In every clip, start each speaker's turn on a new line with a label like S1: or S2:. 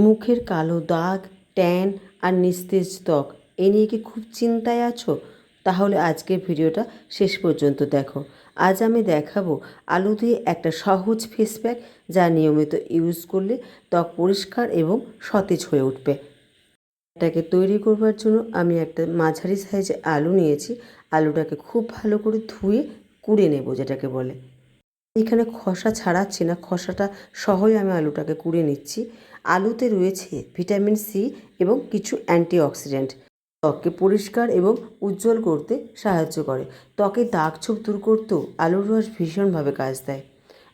S1: মুখের কালো দাগ, ট্যান আর নিস্তেজ ত্বক এ নিয়ে কি খুব চিন্তায় আছো? তাহলে আজকের ভিডিওটা শেষ পর্যন্ত দেখো। আজ আমি দেখাবো আলু দিয়ে একটা সহজ ফেস প্যাক যা নিয়মিত ইউজ করলে ত্বক পরিষ্কার এবং সতেজ হয়ে উঠবে। এটাকে তৈরি করবার জন্য আমি একটা মাঝারি সাইজে আলু নিয়েছি। আলুটাকে খুব ভালো করে ধুয়ে কুড়ে নেব, যেটাকে বলে। এখানে খোসা ছাড়াচ্ছি না, খোসাটা সহই আমি আলুটাকে কুড়ে নিচ্ছি। আলুতে রয়েছে ভিটামিন সি এবং কিছু অ্যান্টিঅক্সিডেন্ট, ত্বককে পরিষ্কার এবং উজ্জ্বল করতে সাহায্য করে। ত্বকের দাগ ছোপ দূর করতেও আলুর রস ভীষণভাবে কাজ দেয়।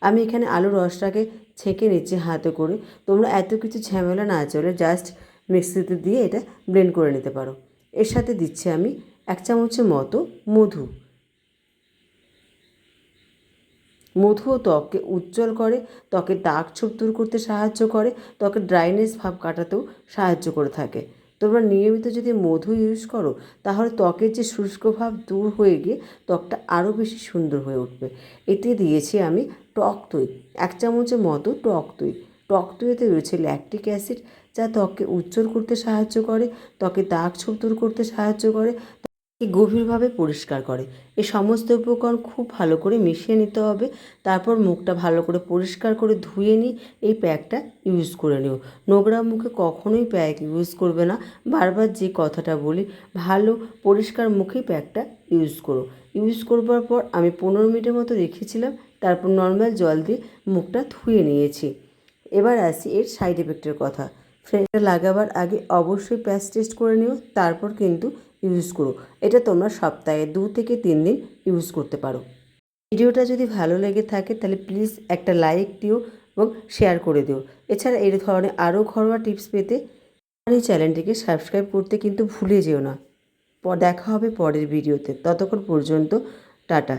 S1: আমি এখানে আলুর রসটাকে ছেঁকে নিচ্ছি হাতে করে। তোমরা এত কিছু ঝামেলা না চলে জাস্ট মিক্সিতে দিয়ে এটা ব্লেন্ড করে নিতে পারো। এর সাথে দিচ্ছি আমি 1 চামচের মতো মধু। মধুও ত্বককে উজ্জ্বল করে, ত্বকের দাগ ছোপ দূর করতে সাহায্য করে, ত্বকের ড্রাইনেস ভাব কাটাতেও সাহায্য করে থাকে। তোমরা নিয়মিত যদি মধু ইউজ করো তাহলে ত্বকের যে শুষ্ক ভাব দূর হয়ে গিয়ে ত্বকটা আরও বেশি সুন্দর হয়ে উঠবে। এতে দিয়েছি আমি টক দই, 1 চামচের মতো টক দই। টক দইতে রয়েছে ল্যাকটিক অ্যাসিড, যা ত্বককে উজ্জ্বল করতে সাহায্য করে, ত্বকের দাগ ছোপ দূর করতে সাহায্য করে, গভীরভাবে পরিষ্কার করে। এই সমস্ত উপকরণ খুব ভালো করে মিশিয়ে নিতে হবে। তারপর মুখটা ভালো করে পরিষ্কার করে ধুয়ে নিয়ে এই প্যাকটা ইউজ করে নিও। নোংরা মুখে কখনোই প্যাক ইউজ করবে না। বারবার যে কথাটা বলি, ভালো পরিষ্কার মুখেই প্যাকটা ইউজ করো। ইউজ করবার পর আমি 15 মিনিটের মতো রেখেছিলাম, তারপর নর্মাল জল দিয়ে মুখটা ধুয়ে নিয়েছি। এবার আসি এর সাইড এফেক্টের কথা। এটা লাগাবার আগে অবশ্যই প্যাচ টেস্ট করে নিও, তারপর কিন্তু ইউজ করো। এটা তোমরা সপ্তাহে 2 থেকে 3 দিন ইউজ করতে পারো। ভিডিওটা যদি ভালো লেগে থাকে তাহলে প্লিজ একটা লাইক দিও এবং শেয়ার করে দিও। এছাড়া এই ধরনের আরও ঘরোয়া টিপস পেতে আমার এই চ্যানেলটিকে সাবস্ক্রাইব করতে কিন্তু ভুলে যেও না। দেখা হবে পরের ভিডিওতে। ততক্ষণ পর্যন্ত টাটা।